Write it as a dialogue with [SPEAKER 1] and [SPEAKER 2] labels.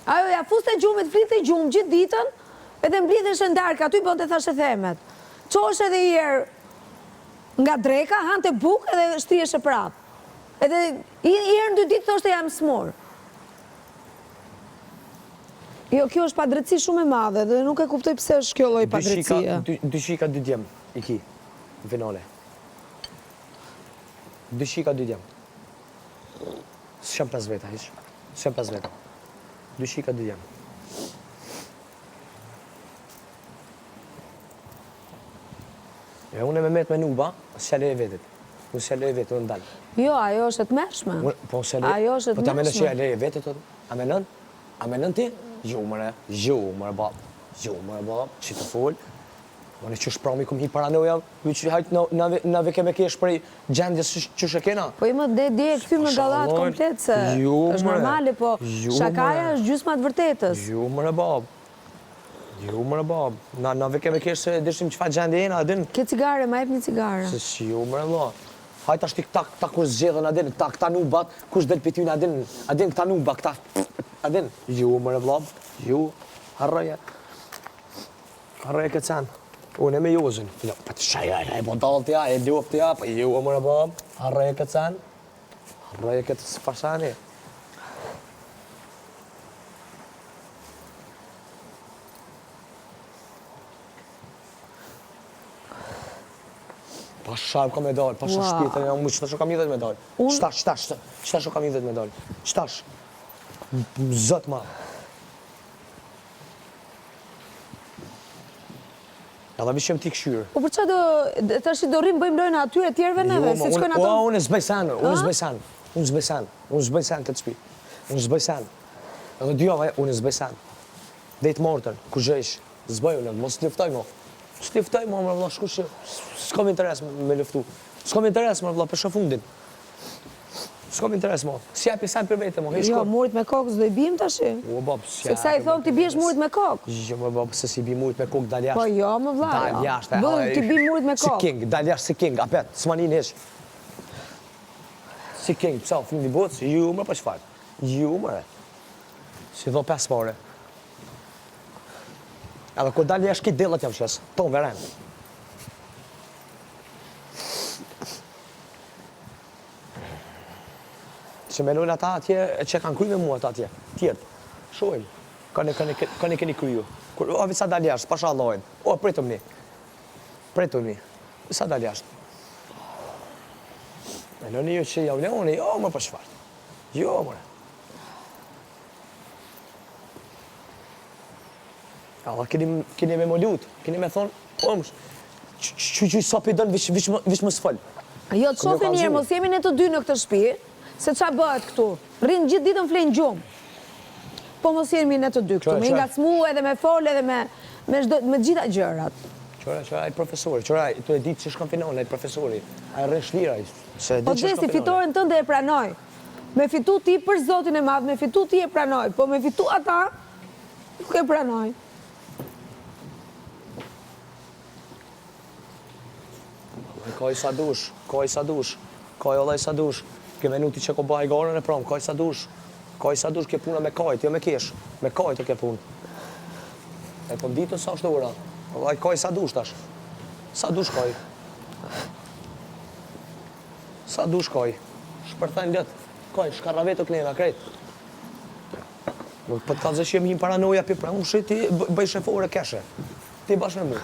[SPEAKER 1] Ajo ja fuste gjumit, flite gjumë gjithë ditën, edhe mblidhesh e ndarka, aty bënte thashe themet. Qosh edhe i erë nga dreka, hante buk edhe shtrieshe prapë. Edhe i erë në 2 ditë thoshte jam smur. Jo, kjo është padrejtësi shumë e madhe dhe nuk e kuptoj pse është kjo lloj padrejtësie.
[SPEAKER 2] 2 shika 2 djem i ki në finale. 2 shika 2 djem. S'jam 5 veta hiç. S'jam 5 veta. 2 shika 2 djem. Unë me met me nuba, s'jale e vetit. Unë s'jale e vetit, unë ndalë.
[SPEAKER 1] Jo, ajo është e tmerrshme.
[SPEAKER 2] Po s'jale.
[SPEAKER 1] Ajo është e
[SPEAKER 2] po ta menon
[SPEAKER 1] tmerrshme.
[SPEAKER 2] s'jale e vetit, a menon? A menon ti? Jo, mëre bab. Jo, mëre bab, që të fol. Unë që shprami kum hi paranoja, që hajt nave keme kesh prej gjendjes që shë kena.
[SPEAKER 1] Po i më dhe e këthy më gallat komplet se është normale, po shakaja është gjysma të vërtetës.
[SPEAKER 2] Jo, mëre bab. Jo, mëre bab. Nave keme kesh se dishim që fa gjendje jena, adin.
[SPEAKER 1] Ke cigare, ma jep një cigare.
[SPEAKER 2] Se si, jo, mëre bab. Hajt ashtë ta kur zgjedhën, adin, ta këta nubat, kush del për ty në adin këta nuba, këta, adin. Jo, mëre bab, jo, harroja. Harroja këtë sen. Unë e me jozën. Pa të shaja, e po dalë tja, e ljop tja, pa jo, mëre bab. Harroja këtë sen. Harroja këtë së farsani. Pa sharp ka me dalë, pa shpitën, mu qëta kam 10 me dalë. Qëta kam 10 me dalë. Qëtash. Zët ma. Edhe vishëm ti këshyrë.
[SPEAKER 1] Po për që të është do rrim bëjmë lojnë atyre tjerve neve, se qëkojnë ato...
[SPEAKER 2] Unë zbej sen këtë shpi. Unë zbej sen. Edhe dyjave, unë zbej sen. Dhejtë mortën, ku zhëjsh, zbej unë, mos të liftoj mo. Së liftoj mo, më vëlla, shku që s'kom interes me luftu. S'kom interes, më vëlla, për shëfundin. S'kom interes mo. S'japi sen për vete mo, hej shko.
[SPEAKER 1] Jo, murit me kokë s'do i bim tash?
[SPEAKER 2] O, bab,
[SPEAKER 1] se kësa i thonë ti bjesh murit me kokë.
[SPEAKER 2] Jo, më bab, se si bi murit me kokë, dal jashtë.
[SPEAKER 1] Po jo, më vla,
[SPEAKER 2] dal jashtë.
[SPEAKER 1] Bëllë ti bi murit me kokë.
[SPEAKER 2] Si king, dal jashtë si king, apet, s'manin hesh. Si king, pësa, fund i botës, ju më për shfar. Ju më re. Si dho 5 pare. Edhe kur dal jashtë kitë dillat jam shes, ton veren. Se menojnë ata atje që kanë kry me mua ata atje, tjertë. Shojnë, kanë keni kryu. O, visa dal jashtë, pasha Allahin. O, pritëm një. Visa dal jashtë. Menojnë ju që javne unë, jo, më për shfartë. Jo, mëre. Allah, keni me më lutë, keni me thonë, o, që sopi dënë, vish më s'fëllë.
[SPEAKER 1] Jo, të shofi njerë, mos jemi ne të dy në këtë shtëpi, se qa bëhet këtu? Rinë gjithë ditën flenë gjumë. Po mos jemi ne të dy këtu, me ngacmu edhe me fol edhe me gjitha gjërat.
[SPEAKER 2] Qëra i profesori, qëra i të e ditë që shkon finale, i profesori, a e rrën shlira i.
[SPEAKER 1] Po gjesti, fitoren tënde e pranoj. Me fitu ti për Zotin e madhë, me fitu ti e pranoj, po me fitu ata, nuk e pranoj.
[SPEAKER 2] Kaj sa dush, kaj ollaj sa dush. Ke menuti që ko bëha i garën e pram, kaj sa dush, ke puna me kajt, jo me kesh, me kajt o ke pun. E po ditë sa është ura, kaj sa dush tash, sa dush kaj. Sa dush kaj, shpërthajnë lëtë, kaj, shkarra vetë o klena, krejt. Po të ka zëshje mi paranoja për pranë, ti bëj shefore keshe, ti bashkë me mu.